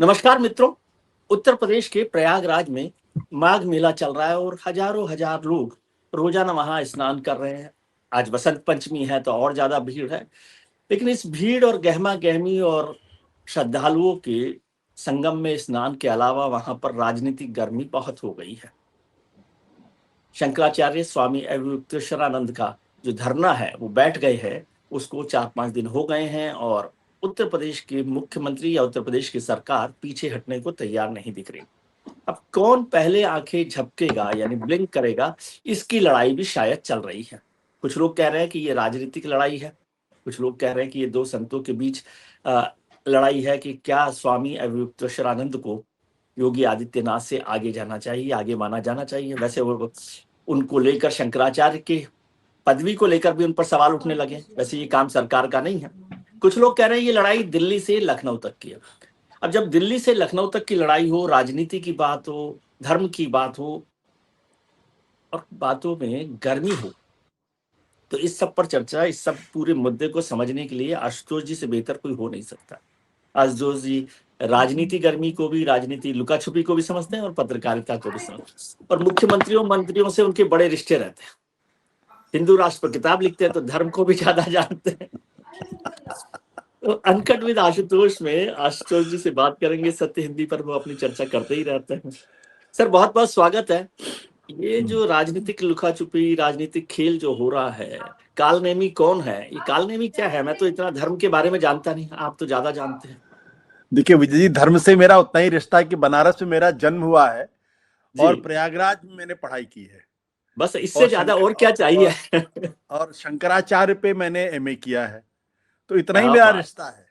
नमस्कार मित्रों। उत्तर प्रदेश के प्रयागराज में माघ मेला चल रहा है और हजारों हजार लोग रोजाना वहां स्नान कर रहे हैं। आज बसंत पंचमी है तो और ज्यादा भीड़ है। लेकिन इस भीड़ और गहमा गहमी और श्रद्धालुओं के संगम में स्नान के अलावा वहां पर राजनीतिक गर्मी बहुत हो गई है। शंकराचार्य स्वामी अवधूतेश्वरानंद का जो धरना है वो बैठ गए हैं। उसको 4-5 दिन हो गए हैं और उत्तर प्रदेश के मुख्यमंत्री या उत्तर प्रदेश की सरकार पीछे हटने को तैयार नहीं दिख रही। अब कौन पहले आंखें झपकेगा यानी ब्लिंक करेगा, इसकी लड़ाई भी शायद चल रही है। कुछ लोग कह रहे हैं कि ये राजनीतिक लड़ाई है, कुछ लोग कह रहे हैं कि ये दो संतों के बीच अ, लड़ाई है कि क्या स्वामी अवधूतेश्वरानंद को योगी आदित्यनाथ से आगे जाना चाहिए, आगे माना जाना चाहिए। वैसे वो उनको लेकर शंकराचार्य के पदवी को लेकर भी उन पर सवाल उठने लगे। वैसे ये काम सरकार का नहीं है। कुछ लोग कह रहे हैं ये लड़ाई दिल्ली से लखनऊ तक की है। अब जब दिल्ली से लखनऊ तक की लड़ाई हो, राजनीति की बात हो, धर्म की बात हो और बातों में गर्मी हो, तो इस सब पर चर्चा, इस सब पूरे मुद्दे को समझने के लिए आशुतोष जी से बेहतर कोई हो नहीं सकता। आशुतोष जी राजनीति गर्मी को भी, राजनीति लुका छुपी को भी समझते हैं और पत्रकारिता को भी समझते हैं। और मुख्यमंत्रियों मंत्रियों से उनके बड़े रिश्ते रहते हैं। हिंदू राष्ट्र पर किताब लिखते हैं तो धर्म को भी ज्यादा जानते हैं। तो अनकट विद आशुतोष में आशुतोष जी से बात करेंगे। सत्य हिंदी पर वो अपनी चर्चा करते ही रहते हैं। सर बहुत बहुत स्वागत है। ये जो राजनीतिक लुका छुपी, राजनीतिक खेल जो हो रहा है, कालनेमी कौन है, ये कालनेमी क्या है? मैं तो इतना धर्म के बारे में जानता नहीं, आप तो ज्यादा जानते हैं। देखिए विजय जी, धर्म से मेरा उतना ही रिश्ता है कि बनारस में मेरा जन्म हुआ है और जी, प्रयागराज में मैंने पढ़ाई की है। बस इससे ज्यादा और क्या चाहिए। और शंकराचार्य पे मैंने एमए किया है, तो इतना ही क्या मेरा बात, रिश्ता है।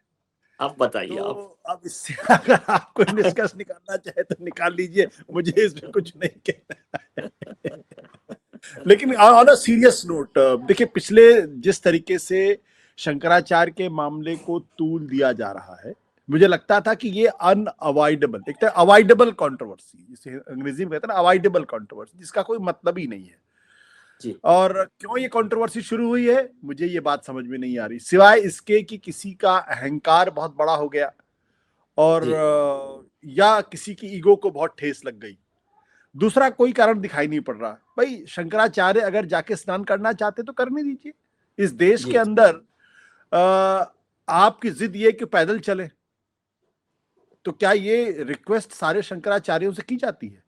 अब बताइए तो आप। अब इससे अगर आप कोई निष्कर्ष निकालना चाहे तो निकाल लीजिए, मुझे इसमें कुछ नहीं कहना है। लेकिन ऑन अ सीरियस नोट, देखिए पिछले जिस तरीके से शंकराचार्य के मामले को तूल दिया जा रहा है, मुझे लगता था कि ये अनअवॉइडेबल, एक तो अवॉइडेबल कंट्रोवर्सी, जिसे अंग्रेजी में कहते हैं ना, अवॉइडेबल कंट्रोवर्सी, जिसका कोई मतलब ही नहीं है। जी, और क्यों ये कंट्रोवर्सी शुरू हुई है, मुझे ये बात समझ में नहीं आ रही, सिवाय इसके कि किसी का अहंकार बहुत बड़ा हो गया और जी, या किसी की ईगो को बहुत ठेस लग गई। दूसरा कोई कारण दिखाई नहीं पड़ रहा। भाई शंकराचार्य अगर जाके स्नान करना चाहते तो करने दीजिए। इस देश जी, के अंदर आपकी जिद ये कि पैदल चले, तो क्या ये रिक्वेस्ट सारे शंकराचार्यों से की जाती है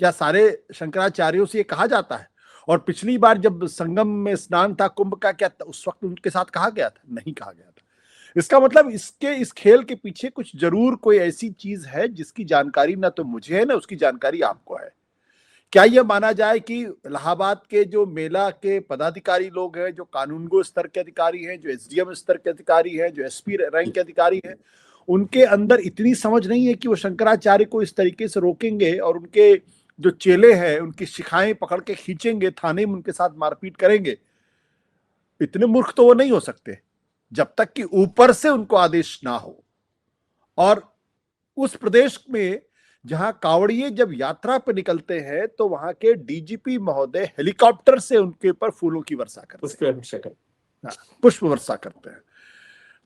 या सारे शंकराचार्यों से ये कहा जाता है? और पिछली बार जब संगम में स्नान था कुंभ का, क्या उस वक्त उनके साथ कहा गया था? नहीं कहा गया था। इसका मतलब इस खेल के पीछे कुछ जरूर कोई ऐसी चीज है जिसकी जानकारी ना तो मुझे है ना उसकी जानकारी आपको है। क्या यह माना जाए कि इलाहाबाद के जो मेला के पदाधिकारी लोग हैं, जो कानूनगो स्तर के अधिकारी हैं, जो एसडीएम स्तर के अधिकारी हैं, जो एसपी रैंक के अधिकारी हैं, उनके अंदर इतनी समझ नहीं है कि वो शंकराचार्य को इस तरीके से रोकेंगे और उनके जो चेले हैं उनकी शिखाएं पकड़ के खींचेंगे, थाने में उनके साथ मारपीट करेंगे? इतने मूर्ख तो वो नहीं हो सकते जब तक कि ऊपर से उनको आदेश ना हो। और उस प्रदेश में जहां कांवड़िए जब यात्रा पर निकलते हैं तो वहां के डीजीपी महोदय हेलीकॉप्टर से उनके ऊपर फूलों की वर्षा करते उस हैं, पर पुष्प वर्षा करते हैं।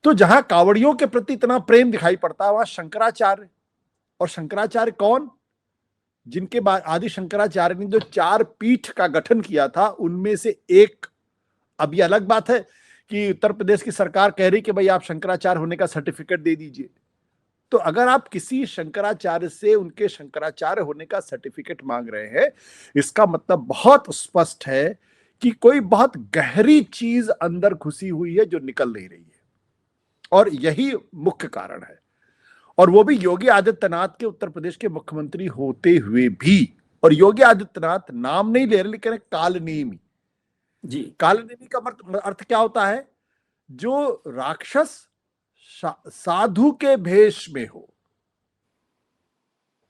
तो जहां कांवड़ियों के प्रति इतना प्रेम दिखाई पड़ता है वहां शंकराचार्य, और शंकराचार्य कौन? जिनके बाद आदि शंकराचार्य ने जो 4 पीठ का गठन किया था उनमें से एक। अब ये अलग बात है कि उत्तर प्रदेश की सरकार कह रही कि भाई आप शंकराचार्य होने का सर्टिफिकेट दे दीजिए। तो अगर आप किसी शंकराचार्य से उनके शंकराचार्य होने का सर्टिफिकेट मांग रहे हैं, इसका मतलब बहुत स्पष्ट है कि कोई बहुत गहरी चीज अंदर घुसी हुई है जो निकल नहीं रही है। और यही मुख्य कारण है। और वो भी योगी आदित्यनाथ के उत्तर प्रदेश के मुख्यमंत्री होते हुए भी। और योगी आदित्यनाथ नाम नहीं ले रहे, लेकिन कालनेमी। जी, कालनेमी का अर्थ क्या होता है? जो राक्षस साधु के भेष में हो।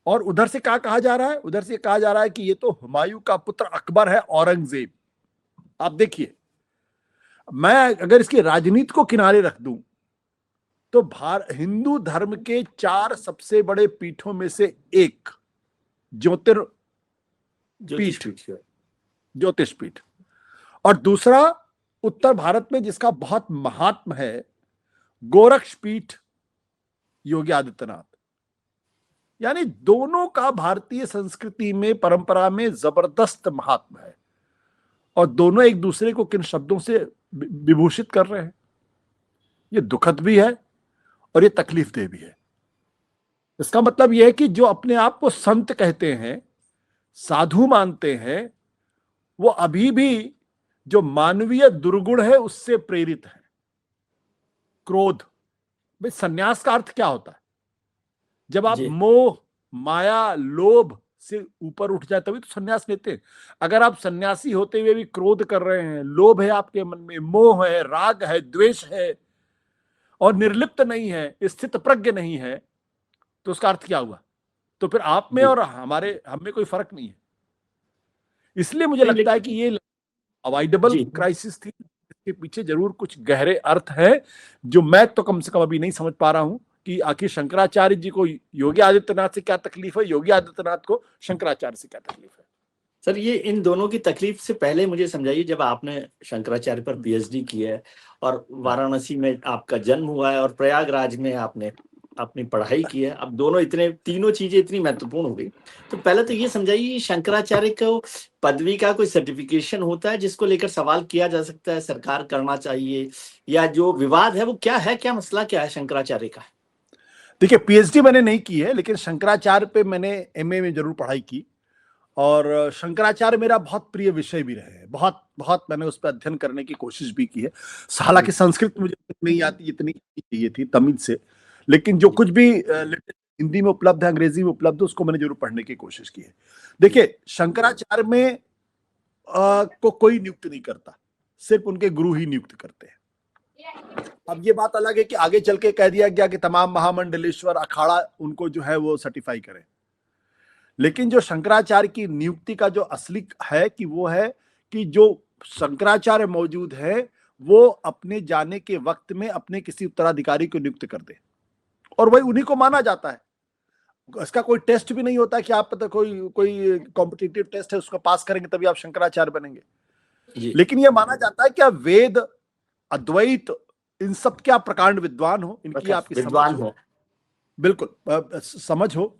और उधर से क्या कहा जा रहा है? उधर से कहा जा रहा है कि ये तो हुमायूं का पुत्र अकबर है, औरंगजेब। आप देखिए, मैं अगर इसकी राजनीति को किनारे रख दूं तो हिंदू धर्म के 4 सबसे बड़े पीठों में से एक ज्योतिर्पीठ, ज्योतिष पीठ। ज्योतिष पीठ, और दूसरा उत्तर भारत में जिसका बहुत महात्म है, गोरक्षपीठ योगी आदित्यनाथ। यानी दोनों का भारतीय संस्कृति में, परंपरा में जबरदस्त महात्म है, और दोनों एक दूसरे को किन शब्दों से विभूषित कर रहे हैं। ये दुखद भी है और ये तकलीफदेह भी है। इसका मतलब यह है कि जो अपने आप को संत कहते हैं, साधु मानते हैं, वो अभी भी जो मानवीय दुर्गुण है उससे प्रेरित है। क्रोध, भाई सन्यास का अर्थ क्या होता है? जब आप जी मोह, माया, लोभ से ऊपर उठ जाए तभी तो सन्यास लेते हैं। अगर आप सन्यासी होते हुए भी क्रोध कर रहे हैं, लोभ है आपके मन में, मोह है, राग है, द्वेष है, और निर्लिप्त नहीं है, स्थित प्रज्ञ नहीं है, तो उसका अर्थ क्या हुआ? तो फिर आप में जी। और हमारे हम में कोई फर्क नहीं है। इसलिए मुझे नहीं लगता है लेकिन कि ये अवॉइडेबल जी क्राइसिस थी, इसके पीछे जरूर कुछ गहरे अर्थ है जो मैं तो कम से कम अभी नहीं समझ पा रहा हूं कि आखिर शंकराचार्य जी को योगी आदित्यनाथ से क्या तकलीफ है, योगी आदित्यनाथ को शंकराचार्य से क्या तकलीफ है। सर, ये इन दोनों की तकलीफ से पहले मुझे समझाइए, जब आपने शंकराचार्य पर पीएचडी की है और वाराणसी में आपका जन्म हुआ है और प्रयागराज में आपने अपनी पढ़ाई की है, अब दोनों इतने, तीनों चीजें इतनी महत्वपूर्ण हो गई, तो पहले तो ये समझाइए शंकराचार्य को पदवी का कोई सर्टिफिकेशन होता है जिसको लेकर सवाल किया जा सकता है, सरकार करना चाहिए, या जो विवाद है वो क्या है, क्या मसला क्या है शंकराचार्य का? देखिए, पीएचडी मैंने नहीं की है, लेकिन शंकराचार्य पे मैंने एमए में जरूर पढ़ाई की, और शंकराचार्य मेरा बहुत प्रिय विषय भी रहे हैं। बहुत बहुत मैंने उस पर अध्ययन करने की कोशिश भी की है। हालांकि जी संस्कृत मुझे नहीं आती जितनी चाहिए थी तमिल से, लेकिन जो जी कुछ भी हिंदी में उपलब्ध है, अंग्रेजी में उपलब्ध है, उसको मैंने जरूर पढ़ने की कोशिश की है। देखिए, शंकराचार्य में को कोई नियुक्त नहीं करता, सिर्फ उनके गुरु ही नियुक्त करते हैं। अब ये बात अलग है कि आगे चल के कह दिया गया कि तमाम महामंडलेश्वर अखाड़ा उनको जो है वो सर्टिफाई करें, लेकिन जो शंकराचार्य की नियुक्ति का जो असली है कि वो है कि जो शंकराचार्य मौजूद है वो अपने जाने के वक्त में अपने किसी उत्तराधिकारी को नियुक्त कर दे, और वही उन्हीं को माना जाता है। इसका कोई टेस्ट भी नहीं होता कि आप पता कोई कोई कॉम्पिटिटिव टेस्ट है उसको पास करेंगे तभी आप शंकराचार्य बनेंगे। जी। लेकिन यह माना जाता है कि आप वेद, अद्वैत, इन सब के आप प्रकांड विद्वान हो, इनकी अच्छा, आपकी समझ विद्वान हो, हो। बिल्कुल समझ हो,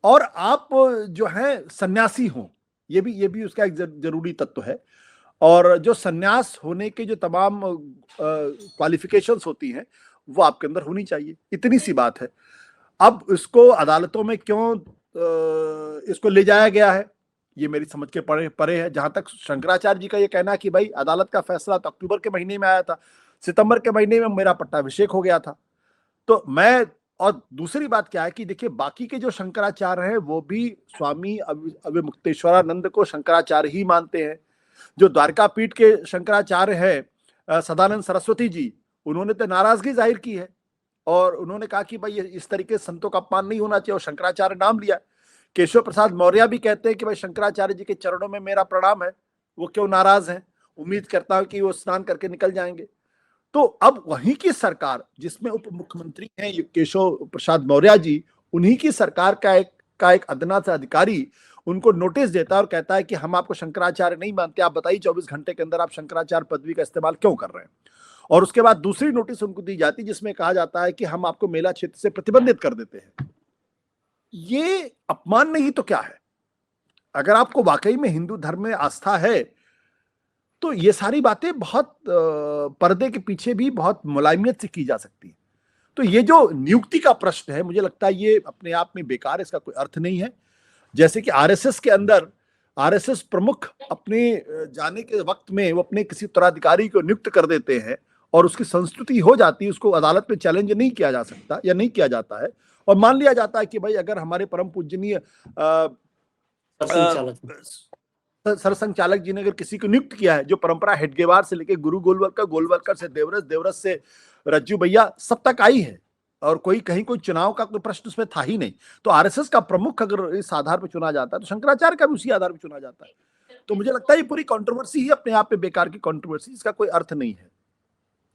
और आप जो है सन्यासी हो, ये भी उसका एक जरूरी तत्व है। और जो सन्यास होने के जो तमाम क्वालिफिकेशंस होती हैं वो आपके अंदर होनी चाहिए, इतनी सी बात है। अब इसको अदालतों में क्यों इसको ले जाया गया है, ये मेरी समझ के परे परे है। जहां तक शंकराचार्य जी का ये कहना कि भाई अदालत का फैसला तो अक्टूबर के महीने में आया था, सितंबर के महीने में मेरा पट्टाभिषेक हो गया था, तो मैं, और दूसरी बात क्या है कि देखिए बाकी के जो शंकराचार्य हैं वो भी स्वामी अविमुक्तेश्वरानंद को शंकराचार्य ही मानते हैं। जो द्वारका पीठ के शंकराचार्य है सदानंद सरस्वती जी, उन्होंने तो नाराजगी जाहिर की है और उन्होंने कहा कि भाई इस तरीके से संतों का अपमान नहीं होना चाहिए, और शंकराचार्य नाम लिया। केशव प्रसाद मौर्य भी कहते हैं कि भाई शंकराचार्य जी के चरणों में मेरा प्रणाम है, वो क्यों नाराज हैं, उम्मीद करता हूं कि वो स्नान करके निकल जाएंगे। तो अब वहीं की सरकार जिसमें उप मुख्यमंत्री हैं ये केशव प्रसाद मौर्य जी, उन्हीं की सरकार का एक अदना सा अधिकारी उनको नोटिस देता है और कहता है कि हम आपको शंकराचार्य नहीं मानते, आप बताइए 24 घंटे के अंदर आप शंकराचार्य पदवी का इस्तेमाल क्यों कर रहे हैं। और उसके बाद दूसरी नोटिस उनको दी जाती जिसमें कहा जाता है कि हम आपको मेला क्षेत्र से प्रतिबंधित कर देते हैं। ये अपमान नहीं तो क्या है? अगर आपको वाकई में हिंदू धर्म में आस्था है तो ये सारी बातें बहुत पर्दे के पीछे भी बहुत मुलायमियत से की जा सकती है। तो ये जो नियुक्ति का प्रश्न है मुझे लगता है ये अपने आप में बेकार है, इसका कोई अर्थ नहीं है। जैसे कि आरएसएस के अंदर आरएसएस प्रमुख अपने जाने के वक्त में वो अपने किसी उत्तराधिकारी को नियुक्त कर देते हैं और उसकी संस्तुति हो जाती है, उसको अदालत में चैलेंज नहीं किया जा सकता या नहीं किया जाता है, और मान लिया जाता है कि भाई अगर हमारे परम पूजनीय संचालक। सरसंघ चालक जी ने अगर किसी को नियुक्त किया है, जो परंपरा हेडगेवार से लेके गुरु गोलवलकर, गोलवलकर से देवरस, देवरस से रज्जू भैया सब तक आई है, और कोई कहीं कोई चुनाव का कोई प्रश्न उसमें था ही नहीं, तो आरएसएस का प्रमुख अगर इस आधार पर चुना जाता है तो शंकराचार्य का भी उसी आधार पर चुना जाता है। तो मुझे लगता है ये पूरी कंट्रोवर्सी ही अपने आप में बेकार की कंट्रोवर्सी, इसका कोई अर्थ नहीं है।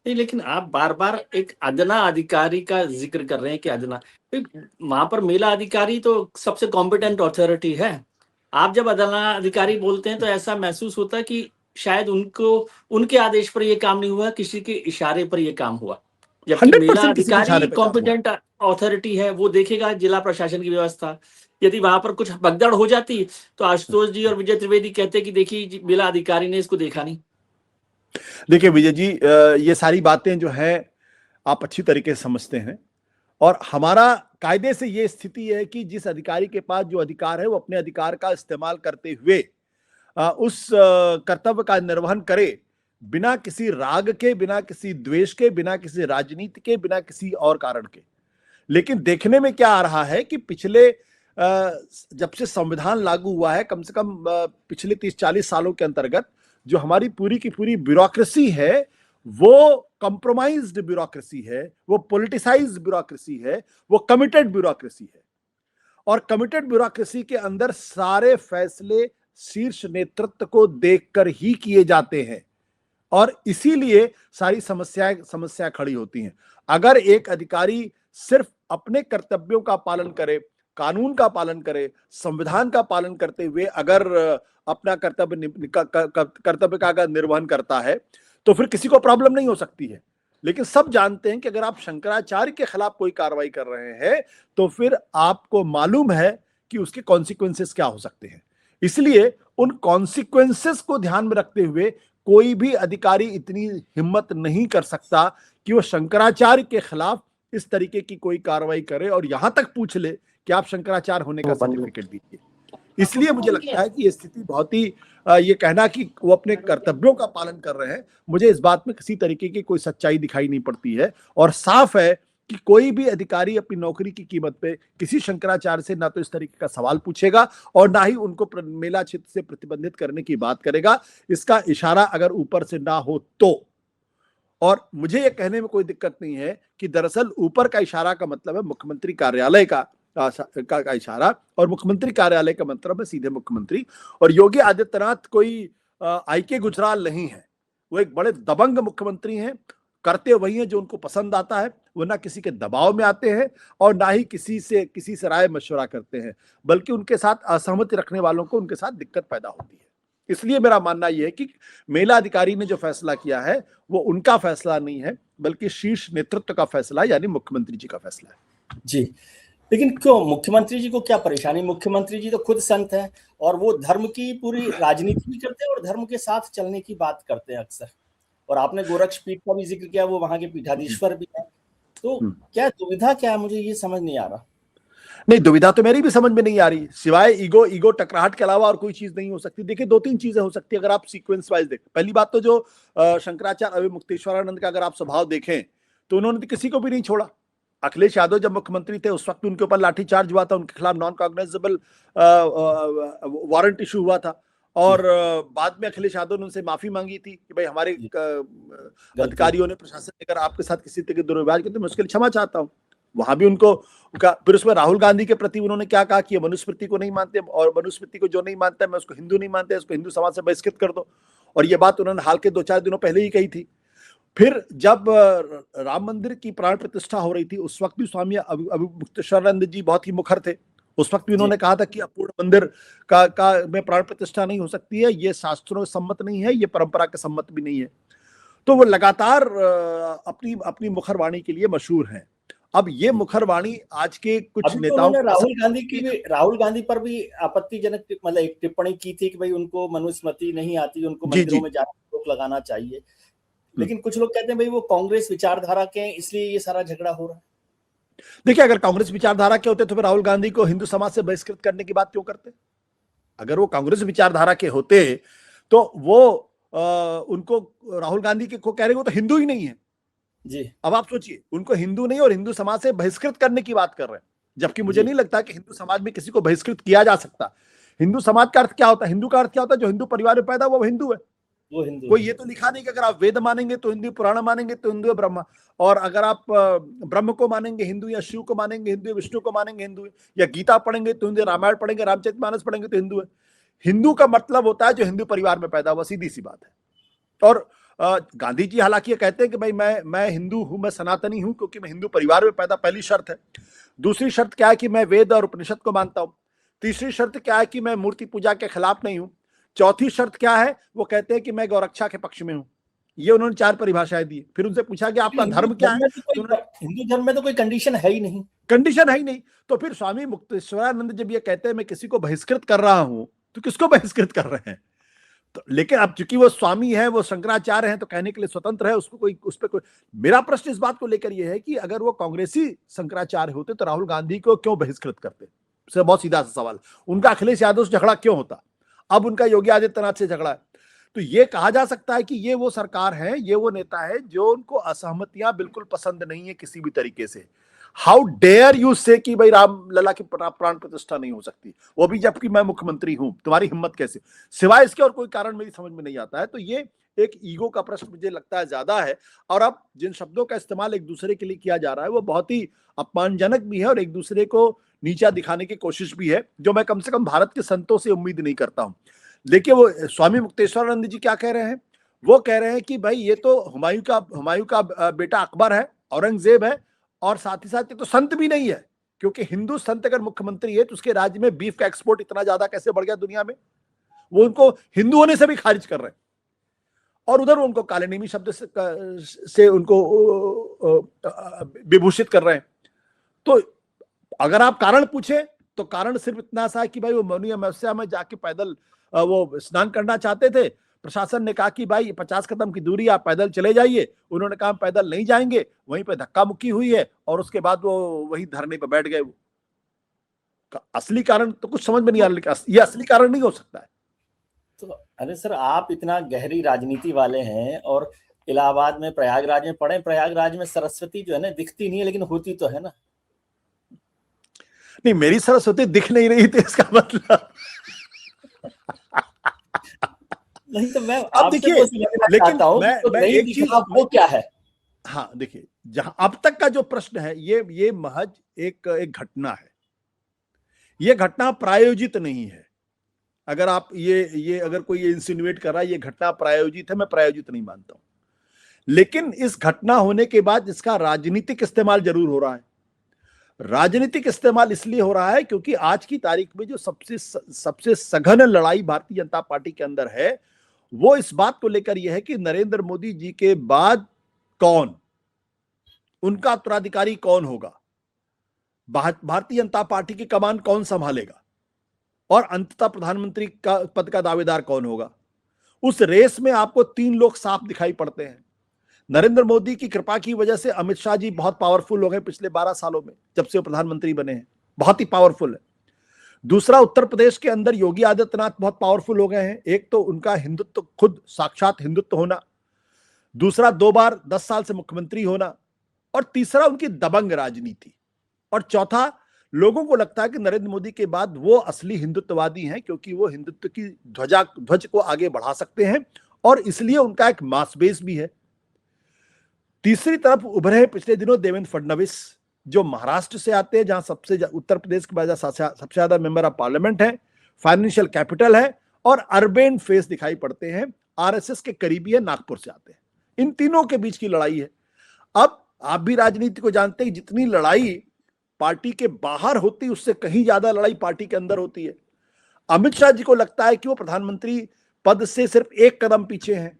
नहीं, लेकिन आप बार बार एक अदना अधिकारी का जिक्र कर रहे हैं कि अदना, वहां पर मेला अधिकारी तो सबसे कॉम्पिटेंट अथॉरिटी है। आप जब अदना अधिकारी बोलते हैं तो ऐसा महसूस होता है कि शायद उनको, उनके आदेश पर यह काम नहीं हुआ, किसी के इशारे पर यह काम हुआ। जबकि मेला 100% किसी के अधिकारी इशारे पे काम हुआ। कॉम्पिटेंट अथॉरिटी है, वो देखेगा जिला प्रशासन की व्यवस्था। यदि वहां पर कुछ भगदड़ हो जाती तो आशुतोष जी और विजय त्रिवेदी कहते कि देखिए मेला अधिकारी ने इसको देखा नहीं। देखिए विजय जी, ये सारी बातें जो है आप अच्छी तरीके से समझते हैं, और हमारा कायदे से ये स्थिति है कि जिस अधिकारी के पास जो अधिकार है वो अपने अधिकार का इस्तेमाल करते हुए उस कर्तव्य का निर्वहन करे, बिना किसी राग के, बिना किसी द्वेष के, बिना किसी राजनीति के, बिना किसी और कारण के। लेकिन देखने में क्या आ रहा है कि पिछले जब से संविधान लागू हुआ है, कम से कम पिछले 30-40 सालों के अंतर्गत जो हमारी पूरी की पूरी ब्यूरोक्रेसी है वो कॉम्प्रोमाइज्ड ब्यूरोक्रेसी है, वो पॉलिटिसाइज्ड ब्यूरोक्रेसी है, वो कमिटेड ब्यूरोक्रेसी है। और कमिटेड ब्यूरोक्रेसी के अंदर सारे फैसले शीर्ष नेतृत्व को देखकर ही किए जाते हैं, और इसीलिए सारी समस्याएं खड़ी होती हैं। अगर एक अधिकारी सिर्फ अपने कर्तव्यों का पालन करे, कानून का पालन करे, संविधान का पालन करते हुए अगर अपना कर्तव्य का अगर निर्वहन करता है तो फिर किसी को प्रॉब्लम नहीं हो सकती है। लेकिन सब जानते हैं कि अगर आप शंकराचार्य के खिलाफ कोई कार्रवाई कर रहे हैं तो फिर आपको मालूम है कि उसके कॉन्सिक्वेंसेस क्या हो सकते हैं। इसलिए उन कॉन्सिक्वेंसेस को ध्यान में रखते हुए कोई भी अधिकारी इतनी हिम्मत नहीं कर सकता कि वो शंकराचार्य के खिलाफ इस तरीके की कोई कार्रवाई करे और यहां तक पूछ ले कि आप शंकराचार्य होने का सर्टिफिकेट दीजिए। इसलिए मुझे लगता है कि ये स्थिति बहुत ही ये कहना कि वो अपने कर्तव्यों का पालन कर रहे हैं, मुझे इस बात में किसी तरीके की कोई सच्चाई दिखाई नहीं पड़ती है। और साफ है कि कोई भी अधिकारी अपनी नौकरी की कीमत पे किसी शंकराचार्य से ना तो इस तरीके का सवाल पूछेगा और ना ही उनको मेला क्षेत्र से प्रतिबंधित करने की बात करेगा, इसका इशारा अगर ऊपर से ना हो तो। और मुझे ये कहने में कोई दिक्कत नहीं है कि दरअसल ऊपर का इशारा का मतलब है मुख्यमंत्री कार्यालय का इशारा, और मुख्यमंत्री कार्यालय का मतलब है सीधे मुख्यमंत्री। और योगी आदित्यनाथ कोई आईके गुजराल नहीं है, वो एक बड़े दबंग मुख्यमंत्री हैं, करते वही हैं जो उनको पसंद आता है, वो ना किसी के दबाव में आते हैं और ना ही किसी से राय मशवरा करते हैं, बल्कि उनके साथ असहमति रखने वालों को उनके साथ दिक्कत पैदा होती है। इसलिए मेरा मानना यह है कि मेला अधिकारी ने जो फैसला किया है वो उनका फैसला नहीं है, बल्कि शीर्ष नेतृत्व का फैसला है, यानी मुख्यमंत्री जी का फैसला है। जी, लेकिन क्यों मुख्यमंत्री जी को क्या परेशानी? मुख्यमंत्री जी तो खुद संत हैं और वो धर्म की पूरी राजनीति भी करते हैं और धर्म के साथ चलने की बात करते हैं अक्सर। और आपने गोरक्ष पीठ का भी जिक्र किया, वो वहां के पीठाधीश्वर भी हैं। तो क्या दुविधा क्या है, मुझे ये समझ नहीं आ रहा। नहीं, दुविधा तो मेरी भी समझ में नहीं आ रही, सिवाय ईगो टकराहट के अलावा और कोई चीज नहीं हो सकती। देखिए 2-3 चीजें हो सकती है अगर आप सीक्वेंस वाइज देखें। पहली बात तो जो शंकराचार्य अभी मुक्तेश्वरानंद का अगर आप स्वभाव देखें तो उन्होंने तो किसी को भी नहीं छोड़ा। अखिलेश यादव जब मुख्यमंत्री थे उस वक्त उनके ऊपर लाठीचार्ज हुआ था, उनके खिलाफ नॉन कॉग्निजेबल वारंट इशू हुआ था, और बाद में अखिलेश यादव ने उनसे माफी मांगी थी कि भाई हमारे अधिकारियों ने, प्रशासन ने अगर आपके साथ किसी तरह के दुर्व्यवहार किया तो मैं उसके लिए क्षमा चाहता हूँ। वहां भी उनको फिर उसमें राहुल गांधी के प्रति उन्होंने क्या कहा कि मनुस्मृति को नहीं मानते, और मनुस्मृति को जो नहीं मानता है मैं उसको हिंदू नहीं मानते, उसको हिंदू समाज से बहिष्कृत कर दो। और ये बात उन्होंने हाल के 2-4 दिनों पहले ही कही थी। फिर जब राम मंदिर की प्राण प्रतिष्ठा हो रही थी उस वक्त भी स्वामी मुक्तेश्वरानंद जी बहुत ही मुखर थे। उस वक्त भी उन्होंने कहा था कि अपूर्ण मंदिर का में प्राण प्रतिष्ठा नहीं हो सकती है, ये शास्त्रों के सम्मत नहीं है, ये परंपरा के सम्मत भी नहीं है। तो वो लगातार अपनी मुखर वाणी के लिए मशहूर हैं। अब ये मुखर वाणी आज के कुछ नेताओं ने राहुल गांधी पर भी आपत्तिजनक मतलब एक टिप्पणी की थी कि भाई उनको मनुस्मृति नहीं आती, उनको मंदिरों में जाकर रोक लगाना चाहिए। लेकिन कुछ लोग कहते हैं भाई वो कांग्रेस विचारधारा के हैं, इसलिए ये सारा झगड़ा हो रहा है। देखिए अगर कांग्रेस विचारधारा के होते तो फिर राहुल गांधी को हिंदू समाज से बहिष्कृत करने की बात क्यों करते? अगर वो कांग्रेस विचारधारा के होते तो वो उनको राहुल गांधी के को कह रहे हो तो हिंदू ही नहीं है जी। अब आप सोचिए, उनको हिंदू नहीं और हिंदू समाज से बहिष्कृत करने की बात कर रहे हैं, जबकि मुझे नहीं लगता कि हिंदू समाज में किसी को बहिष्कृत किया जा सकता। हिंदू समाज का अर्थ क्या होता है? हिंदू का अर्थ क्या होता है? जो हिंदू परिवार में पैदा हुआ वो हिंदू है। वो हिंदू कोई ये तो लिखा नहीं कि अगर आप वेद मानेंगे तो हिंदू, पुराण मानेंगे तो हिंदू है ब्रह्मा, और अगर आप ब्रह्म को मानेंगे हिंदू, या शिव को मानेंगे हिंदू, विष्णु को मानेंगे हिंदू है, या गीता पढ़ेंगे तो हिंदू, रामायण पढ़ेंगे, रामचरितमानस पढ़ेंगे तो हिंदू है। हिंदू का मतलब होता है जो हिंदू परिवार में पैदा हुआ, सीधी सी बात है। और गांधी जी हालांकि ये कहते हैं कि भाई मैं हिंदू हूं, मैं सनातनी हूं क्योंकि मैं हिंदू परिवार में पैदा, पहली शर्त है। दूसरी शर्त क्या है कि मैं वेद और उपनिषद को मानता हूं। तीसरी शर्त क्या है कि मैं मूर्ति पूजा के खिलाफ नहीं हूं। चौथी शर्त क्या है? वो कहते हैं कि मैं गौरक्षा के पक्ष में हूं। ये उन्होंने 4 परिभाषाएं दी। फिर उनसे पूछा कि आपका धर्म क्या है, हिंदू धर्म में तो कोई कंडीशन है ही नहीं, कंडीशन है ही नहीं। तो फिर स्वामी मुक्तेश्वरानंद जब ये कहते हैं मैं किसी को बहिष्कृत कर रहा हूं, तो किसको बहिष्कृत कर रहे हैं? तो लेकिन अब चूंकि वो स्वामी है, वो शंकराचार्य हैं, तो कहने के लिए स्वतंत्र है, उसको कोई उस पर कोई। मेरा प्रश्न इस बात को लेकर ये है कि अगर वो कांग्रेसी शंकराचार्य होते तो राहुल गांधी को क्यों बहिष्कृत करते? से बहुत सीधा सा सवाल। उनका अखिलेश यादव से झगड़ा क्यों होता? अब उनका योगी आदित्यनाथ से झगड़ा है। तो ये कहा जा सकता है कि ये वो सरकार है, ये वो नेता है जो उनको असहमतियां बिल्कुल पसंद नहीं है किसी भी तरीके से। हाउ डेयर यू से कि भाई रामलला की प्राण प्रतिष्ठा नहीं हो सकती, वो भी जबकि मैं मुख्यमंत्री हूं, तुम्हारी हिम्मत कैसे? सिवाय इसके और कोई कारण मेरी समझ में नहीं आता है। तो ये एक ईगो का प्रश्न मुझे लगता है ज्यादा है। और अब जिन शब्दों का इस्तेमाल एक दूसरे के लिए किया जा रहा है वो बहुत ही अपमानजनक भी है और एक दूसरे को नीचा दिखाने की कोशिश भी है, जो मैं कम से कम भारत के संतों से उम्मीद नहीं करता हूं। देखिए वो स्वामी मुक्तेश्वरानंद जी क्या कह रहे हैं? वो कह रहे हैं कि भाई ये तो हुमायूं का बेटा अकबर है, औरंगजेब है, और साथ ही साथ ये तो संत भी नहीं है, क्योंकि हिंदू संत अगर मुख्यमंत्री है तो उसके राज्य में बीफ का एक्सपोर्ट इतना ज्यादा कैसे बढ़ गया दुनिया में? वो उनको हिंदू होने से भी खारिज कर रहे हैं। और उधर उनको कालेनेमी शब्द से उनको विभूषित कर रहे हैं। तो अगर आप कारण पूछे तो कारण सिर्फ इतना सा है कि भाई वो मौनी अमावस्या में जाके पैदल वो स्नान करना चाहते थे। प्रशासन ने कहा कि भाई 50 कदम की दूरी आप पैदल चले जाइए। उन्होंने कहा पैदल नहीं जाएंगे, वहीं पे धक्का मुक्की हुई है और उसके बाद वो वही धरने पर बैठ गए। असली कारण तो कुछ समझ में नहीं आ रहा, ये असली कारण नहीं हो सकता है। तो अरे सर, आप इतना गहरी राजनीति वाले हैं और इलाहाबाद में प्रयागराज में पढ़े, प्रयागराज में सरस्वती जो है ना दिखती नहीं है लेकिन होती तो है ना। नहीं, मेरी सरस्वती दिख नहीं रही थी इसका मतलब नहीं तो मैं अब देखिए, लेकिन मैं एक चीज वो क्या है? हाँ देखिए, जहां अब तक का जो प्रश्न है ये महज एक घटना है। ये घटना प्रायोजित नहीं है। अगर आप ये अगर कोई ये इंसिनुएट कर रहा है ये घटना प्रायोजित है, मैं प्रायोजित नहीं मानता हूं। लेकिन इस घटना होने के बाद इसका राजनीतिक इस्तेमाल जरूर हो रहा है। राजनीतिक इस्तेमाल इसलिए हो रहा है क्योंकि आज की तारीख में जो सबसे सघन लड़ाई भारतीय जनता पार्टी के अंदर है वो इस बात को लेकर यह है कि नरेंद्र मोदी जी के बाद कौन, उनका उत्तराधिकारी कौन होगा, भारतीय जनता पार्टी की कमान कौन संभालेगा और अंततः प्रधानमंत्री का पद का दावेदार कौन होगा। उस रेस में आपको 3 लोग साफ दिखाई पड़ते हैं। नरेंद्र मोदी की कृपा की वजह से अमित शाह जी बहुत पावरफुल हो गए पिछले 12 सालों में, जब से वो प्रधानमंत्री बने हैं, बहुत ही पावरफुल है। दूसरा, उत्तर प्रदेश के अंदर योगी आदित्यनाथ बहुत पावरफुल हो गए हैं। एक तो उनका हिंदुत्व, खुद साक्षात हिंदुत्व होना, दूसरा 2 बार 10 साल से मुख्यमंत्री होना, और तीसरा उनकी दबंग राजनीति, और चौथा लोगों को लगता है कि नरेंद्र मोदी के बाद वो असली हिंदुत्ववादी हैं क्योंकि वो हिंदुत्व की ध्वज को आगे बढ़ा सकते हैं और इसलिए उनका एक मास बेस भी है। तीसरी तरफ उभरे पिछले दिनों देवेंद्र फडणवीस, जो महाराष्ट्र से आते हैं, जहां उत्तर प्रदेश के बाद सबसे ज्यादा मेंबर ऑफ पार्लियामेंट है, फाइनेंशियल कैपिटल है और अर्बन फेस दिखाई पड़ते हैं, आरएसएस के करीबी है, नागपुर से आते हैं। इन तीनों के बीच की लड़ाई है। अब आप भी राजनीति को जानते हैं, जितनी लड़ाई पार्टी के बाहर होती है उससे कहीं ज्यादा लड़ाई पार्टी के अंदर होती है। अमित शाह जी को लगता है कि वो प्रधानमंत्री पद से सिर्फ 1 कदम पीछे हैं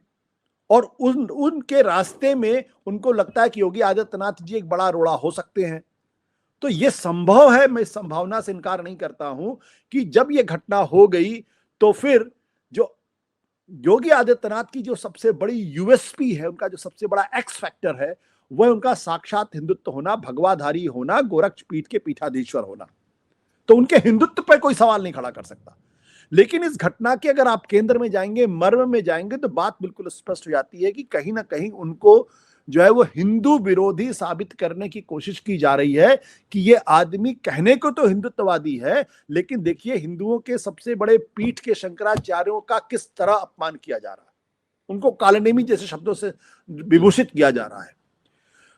और उनके रास्ते में उनको लगता है कि योगी आदित्यनाथ जी एक बड़ा रोड़ा हो सकते हैं। तो ये संभव है, मैं इस संभावना से इनकार नहीं करता हूं कि जब ये घटना हो गई तो फिर जो योगी आदित्यनाथ की जो सबसे बड़ी यूएसपी है, उनका जो सबसे बड़ा एक्स फैक्टर है, वह उनका साक्षात हिंदुत्व होना, भगवाधारी होना, गोरक्ष पीठ के पीठाधीश्वर होना। तो उनके हिंदुत्व पर कोई सवाल नहीं खड़ा कर सकता। लेकिन इस घटना के अगर आप केंद्र में जाएंगे, मर्म में जाएंगे, तो बात बिल्कुल स्पष्ट हो जाती है कि कहीं ना कहीं उनको जो है वो हिंदू विरोधी साबित करने की कोशिश की जा रही है कि ये आदमी कहने को तो हिंदुत्ववादी है, लेकिन देखिए हिंदुओं के सबसे बड़े पीठ के शंकराचार्यों का किस तरह अपमान किया जा रहा है, उनको कालनेमी जैसे शब्दों से विभूषित किया जा रहा है।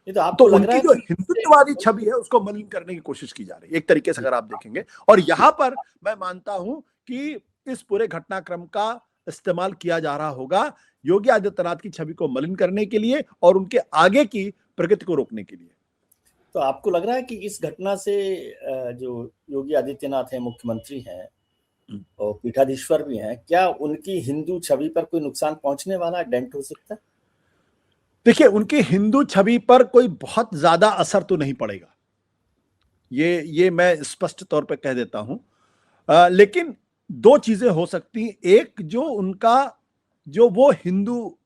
तो उनकी जो हिंदुत्ववादी छवि है उसको मलिन करने की कोशिश की जा रही है एक तरीके से, अगर आप देखेंगे। और यहां पर मैं मानता हूं कि इस पूरे घटनाक्रम का इस्तेमाल किया जा रहा होगा योगी आदित्यनाथ की छवि को मलिन करने के लिए और उनके आगे की प्रगति को रोकने के लिए। तो आपको लग रहा है कि इस घटना से जो योगी आदित्यनाथ है, मुख्यमंत्री हैं और पीठाधीश्वर भी हैं, क्या उनकी हिंदू छवि पर कोई नुकसान पहुंचने वाला, डेंट हो सकता है? देखिए, उनकी हिंदू छवि पर कोई बहुत ज्यादा असर तो नहीं पड़ेगा, ये मैं स्पष्ट तौर पे कह देता हूं। लेकिन दो चीजें हो सकती हैं। एक, जो उनका जो वो हिंदू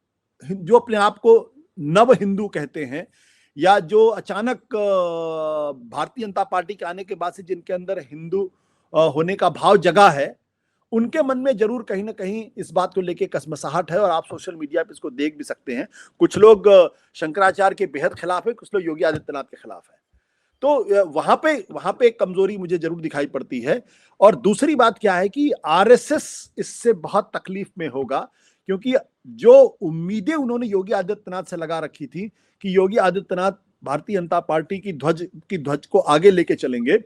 जो अपने आप को नव हिंदू कहते हैं, या जो अचानक भारतीय जनता पार्टी के आने के बाद से जिनके अंदर हिंदू होने का भाव जगा है, उनके मन में जरूर कहीं ना कहीं इस बात को लेके कसमसाहट है। और आप सोशल मीडिया पे इसको देख भी सकते हैं, कुछ लोग शंकराचार्य के बेहद खिलाफ है, कुछ लोग योगी आदित्यनाथ के खिलाफ है। तो वहां पे एक कमजोरी मुझे जरूर दिखाई पड़ती है। और दूसरी बात क्या है कि आरएसएस इससे बहुत तकलीफ में होगा, क्योंकि जो उम्मीदें उन्होंने योगी आदित्यनाथ से लगा रखी थी कि योगी आदित्यनाथ भारतीय जनता पार्टी की ध्वज को आगे लेके चलेंगे,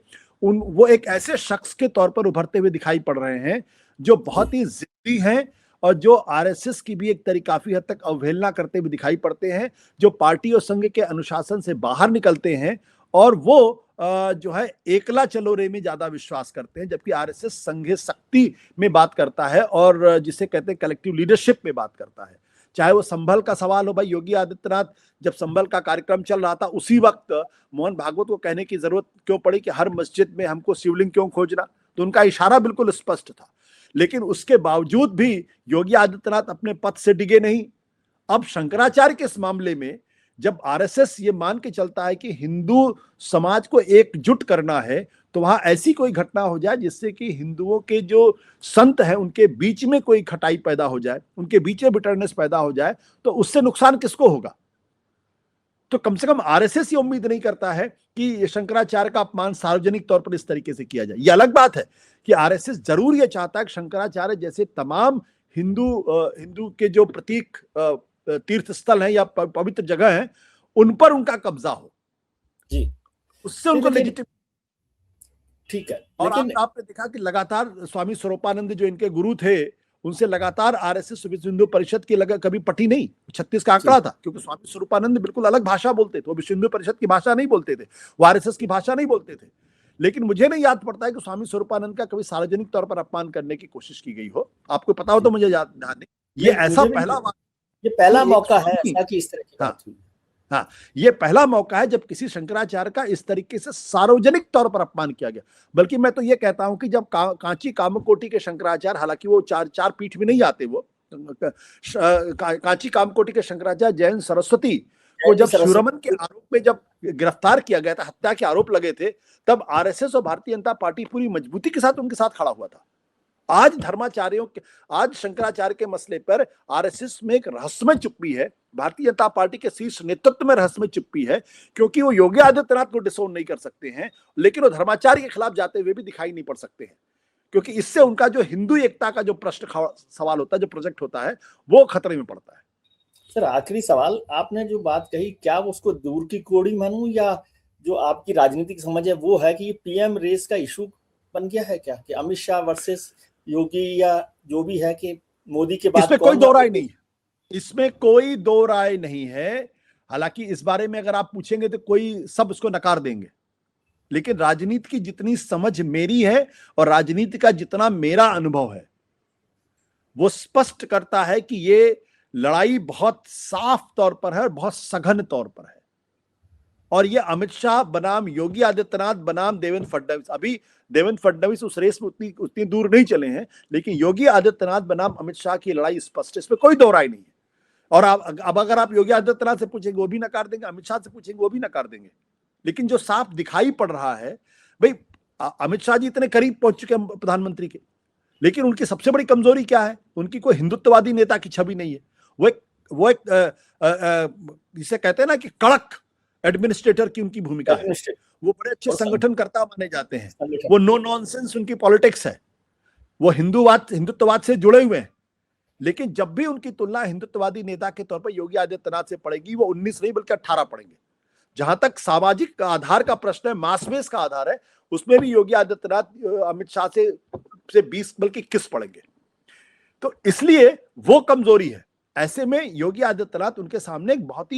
वो एक ऐसे शख्स के तौर पर उभरते हुए दिखाई पड़ रहे हैं जो बहुत ही जिद्दी हैं, और जो आरएसएस की भी एक काफी हद तक अवहेलना करते हुए दिखाई पड़ते हैं, जो पार्टी और संघ के अनुशासन से बाहर निकलते हैं, और वो जो है एकला चलो रे में ज्यादा विश्वास करते हैं, जबकि आरएसएस संघीय शक्ति में बात करता है और जिसे कहते हैं कलेक्टिव लीडरशिप में बात करता है। चाहे वो संभल का सवाल हो, भाई योगी आदित्यनाथ जब संभल का कार्यक्रम चल रहा था उसी वक्त मोहन भागवत को कहने की जरूरत क्यों पड़ी कि हर मस्जिद में हमको शिवलिंग क्यों खोजना, तो उनका इशारा बिल्कुल स्पष्ट था। लेकिन उसके बावजूद भी योगी आदित्यनाथ अपने पद से डिगे नहीं। अब शंकराचार्य के इस मामले में जब आरएसएस ये मान के चलता है कि हिंदू समाज को एकजुट करना है, तो वहां ऐसी कोई घटना हो जाए जिससे कि हिंदुओं के जो संत हैं उनके बीच में कोई खटाई पैदा हो जाए, उनके बीच में बिटरनेस पैदा हो जाए, तो उससे नुकसान किसको होगा? तो कम से कम आरएसएस ये उम्मीद नहीं करता है कि शंकराचार्य का अपमान सार्वजनिक तौर पर इस तरीके से किया जाए। ये अलग बात है कि आरएसएस जरूर ये चाहता है कि शंकराचार्य जैसे तमाम हिंदू के जो प्रतीक तीर्थ स्थल हैं या पवित्र जगह हैं, उन पर उनका कब्जा हो जी, उससे उनको लेजिटिम। ठीक है। और लेकिन आपने देखा कि लगातार स्वामी स्वरूपानंद जो इनके गुरु थे, उनसे लगातार आरएसएस विश्व हिंदू परिषद की कभी पटी नहीं। 36 का आंकड़ा था, क्योंकि स्वामी स्वरूपानंद बिल्कुल अलग भाषा बोलते थे, वो विश्व हिंदू परिषद की भाषा नहीं बोलते थे, वो आरएसएस की भाषा नहीं बोलते थे। लेकिन मुझे नहीं याद पड़ता है कि स्वामी स्वरूपानंद का कभी सार्वजनिक तौर पर अपमान करने की कोशिश की गई हो। आपको पता हो तो मुझे याद नहीं। ये ऐसा पहला मौका है ऐसा कि इस तरह की बात हुई। हाँ, ये पहला मौका है जब किसी शंकराचार्य का इस तरीके से सार्वजनिक तौर पर अपमान किया गया। बल्कि मैं तो ये कहता हूं कि जब कांची कामकोटि के शंकराचार्य, हालांकि वो चार पीठ में नहीं आते, वो कांची कामकोटि के शंकराचार्य जैन सरस्वती को जब शिवरमन के आरोप में जब गिरफ्तार किया गया था, हत्या के आरोप लगे थे, तब आरएसएस और भारतीय जनता पार्टी पूरी मजबूती के साथ उनके साथ खड़ा हुआ था। आज शंकराचार्य के मसले पर आरएसएस में एक रहस्यमय चुप्पी है, भारतीय जनता पार्टी के शीर्ष नेतृत्व में रहस्यमय चुप्पी है, क्योंकि वो योगी आदित्यनाथ को डिसोन नहीं कर सकते हैं, लेकिन वो धर्माचार्य के खिलाफ जाते हुए भी दिखाई नहीं पड़ सकते हैं, क्योंकि इससे उनका जो हिंदू एकता का जो प्रश्न सवाल होता है, जो प्रोजेक्ट होता है, वो खतरे में पड़ता है। सर, आखिरी सवाल, आपने जो बात कही, क्या वो उसको दूर की कोड़ी मानूं, या जो आपकी राजनीतिक समझ है वो है कि ये पीएम रेस का इशू बन गया है क्या, कि अमित शाह वर्सेस योगी, या जो भी है कि मोदी के बाद? इसमें कोई दो राय नहीं है, इसमें कोई दो राय नहीं है। हालांकि इस बारे में अगर आप पूछेंगे तो कोई सब उसको नकार देंगे, लेकिन राजनीति की जितनी समझ मेरी है और राजनीति का जितना मेरा अनुभव है, वो स्पष्ट करता है कि ये लड़ाई बहुत साफ तौर पर है और बहुत सघन तौर पर है। और ये अमित शाह बनाम योगी आदित्यनाथ बनाम देवेंद्र फडणवीस, अभी देवेंद्र फडणवीस उस रेस में उतनी दूर नहीं चले हैं, लेकिन योगी आदित्यनाथ बनाम अमित शाह की लड़ाई स्पष्ट है, इसमें कोई दो राय नहीं है। और अब अगर आप योगी आदित्यनाथ से पूछेंगे वो भी नकार देंगे, अमित शाह से पूछेंगे वो भी नकार देंगे। लेकिन जो साफ दिखाई पड़ रहा है, भाई अमित शाह जी इतने करीब पहुंच चुके हैं प्रधानमंत्री के, लेकिन उनकी सबसे बड़ी कमजोरी क्या है? उनकी कोई हिंदुत्ववादी नेता की छवि नहीं है। वो एक जिसे कहते हैं ना कि कड़क एडमिनिस्ट्रेटर की उनकी भूमिका है। वो बड़े अच्छे संगठनकर्ता माने जाते हैं, वो नो नॉनसेंस उनकी पॉलिटिक्स है, वो हिंदुत्ववाद से जुड़े हुए हैं। लेकिन जब भी उनकी तुलना हिंदुत्ववादी नेता के तौर पर योगी आदित्यनाथ से पड़ेगी, वो 19 नहीं बल्कि 18 पड़ेंगे। जहां तक सामाजिक आधार का प्रश्न है, मास बेस का आधार है, उसमें भी योगी आदित्यनाथ अमित शाह से 20 बल्कि 21 पड़ेंगे। तो इसलिए वो कमजोरी है। ऐसे में योगी आदित्यनाथ उनके सामने एक बहुत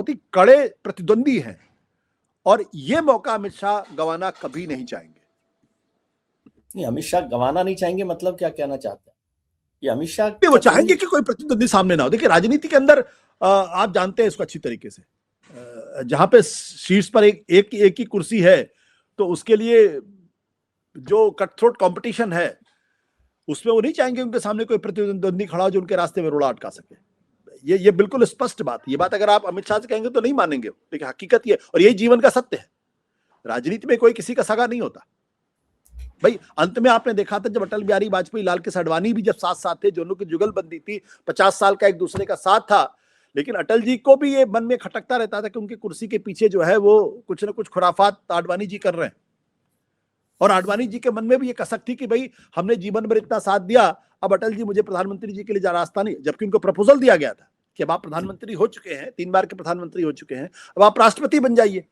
ही कड़े प्रतिद्वंदी हैं, और ये मौका अमित शाह गंवाना कभी नहीं चाहेंगे। नहीं, अमित शाह गंवाना नहीं चाहेंगे मतलब क्या कहना चाहते हैं? ये अमित शाह वो चाहेंगे कि कोई प्रतिद्वंदी सामने ना हो। देखिए, राजनीति के अंदर आप जानते हैं इसको अच्छी तरीके से। जहां पे शीर्ष पर एक ही कुर्सी है, तो उसके लिए जो कट थ्रोट कंपटीशन है उसमें वो नहीं चाहेंगे उनके सामने कोई प्रतिद्वंदी खड़ा हो जो उनके रास्ते में रोड़ा अटका सके। ये बिल्कुल स्पष्ट बात। ये बात अगर आप अमित शाह से कहेंगे तो नहीं मानेंगे, लेकिन हकीकत ये, और यही जीवन का सत्य है। राजनीति में कोई किसी का सगा नहीं होता भाई। अंत में आपने देखा था जब अटल बिहारी वाजपेयी, लाल कृष्ण आडवाणी भी जब साथ साथ थे, दोनों की जुगलबंदी थी, 50 साल का एक दूसरे का साथ था, लेकिन अटल जी को भी ये मन में खटकता रहता था कि उनकी कुर्सी के पीछे जो है वो कुछ ना कुछ खुराफात आडवाणी जी कर रहे हैं। और आडवाणी जी के मन में भी ये कसक थी कि भाई हमने जीवन भर इतना साथ दिया, अब अटल जी मुझे प्रधानमंत्री जी के लिए रास्ता नहीं, जबकि उनको प्रपोजल दिया गया था कि अब आप प्रधानमंत्री हो चुके हैं, 3 बार के प्रधानमंत्री हो चुके हैं, अब आप राष्ट्रपति बन जाइए।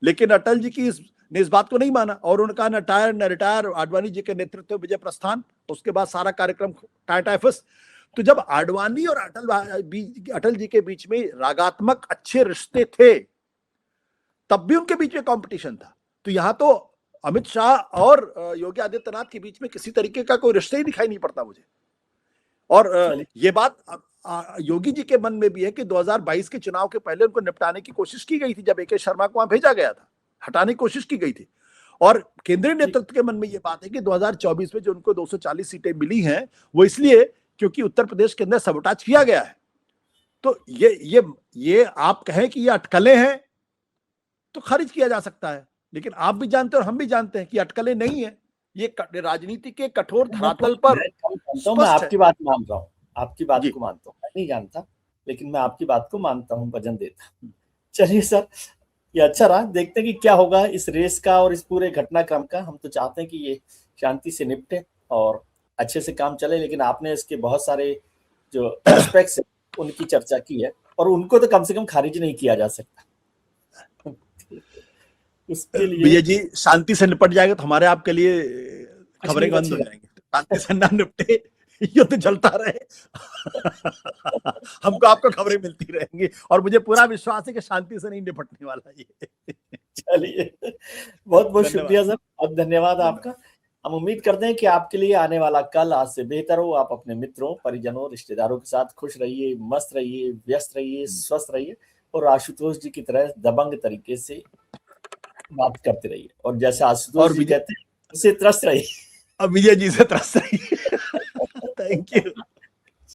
लेकिन अटल जी की ने इस बात को नहीं माना और उनका न टायर न रिटायर। आडवाणी जी के नेतृत्व में विजय प्रस्थान, उसके बाद सारा कार्यक्रम टाइफस। तो जब आडवाणी और अटल जी के बीच में रागात्मक अच्छे रिश्ते थे, तब भी उनके बीच में कंपटीशन था। तो यहां तो अमित शाह और योगी आदित्यनाथ के बीच में किसी तरीके का कोई रिश्ता ही दिखाई नहीं पड़ता मुझे। और ये बात योगी जी के मन में भी है कि 2022 के चुनाव के पहले उनको निपटाने की कोशिश की गई थी, जब AK शर्मा को वहां भेजा गया था, हटाने की कोशिश की गई थी। और केंद्रीय नेतृत्व के मन में यह बात है कि 2024 में जो उनको 240 सीटें मिली हैं, वो इसलिए क्योंकि उत्तर प्रदेश के अंदर सबोटाज किया गया है। तो ये आप कहें कि ये अटकलें हैं तो खारिज किया जा सकता है, लेकिन आप भी जानते हैं और हम भी जानते हैं कि अटकलें नहीं है। ये राजनीति के कठोर धरातल पर मैं आपकी बात मान रहा हूँ, आपकी बात को मानता हूँ। मैं नहीं जानता, लेकिन मैं आपकी बात को मानता हूँ, वजन देता हूँ। चलिए सर, ये अच्छा रहा। देखते हैं कि क्या होगा इस रेस का और इस पूरे घटनाक्रम का। हम तो चाहते हैं कि ये शांति से निपटे और अच्छे से काम चले, लेकिन आपने इसके बहुत सारे जो एस्पेक्ट्स उनकी चर्चा की है और उनको तो कम से कम खारिज नहीं किया जा सकता। उसके लिए विजय जी, शांति से निपट जाएगा तो हमारे आपके लिए खबरें बंद हो जाएंगे। शांति से ना निपटे, युद्ध चलता रहे हमको आपको खबरें मिलती रहेंगी और मुझे पूरा विश्वास है कि शांति से नहीं निपटने वाला ये। चलिए, बहुत बहुत शुक्रिया सर, और धन्यवाद आपका। हम उम्मीद करते हैं कि आपके लिए आने वाला कल आज से बेहतर हो। आप अपने मित्रों, परिजनों, रिश्तेदारों के साथ खुश रहिए, मस्त रहिए, व्यस्त रहिए, स्वस्थ रहिए और आशुतोष जी की तरह दबंग तरीके से बात करते रहिए। और जैसे आशुतोष जी कहते हैं, उससे त्रस्त रहिए। अब विजय जी से त्रस्त रहिए। Thank you.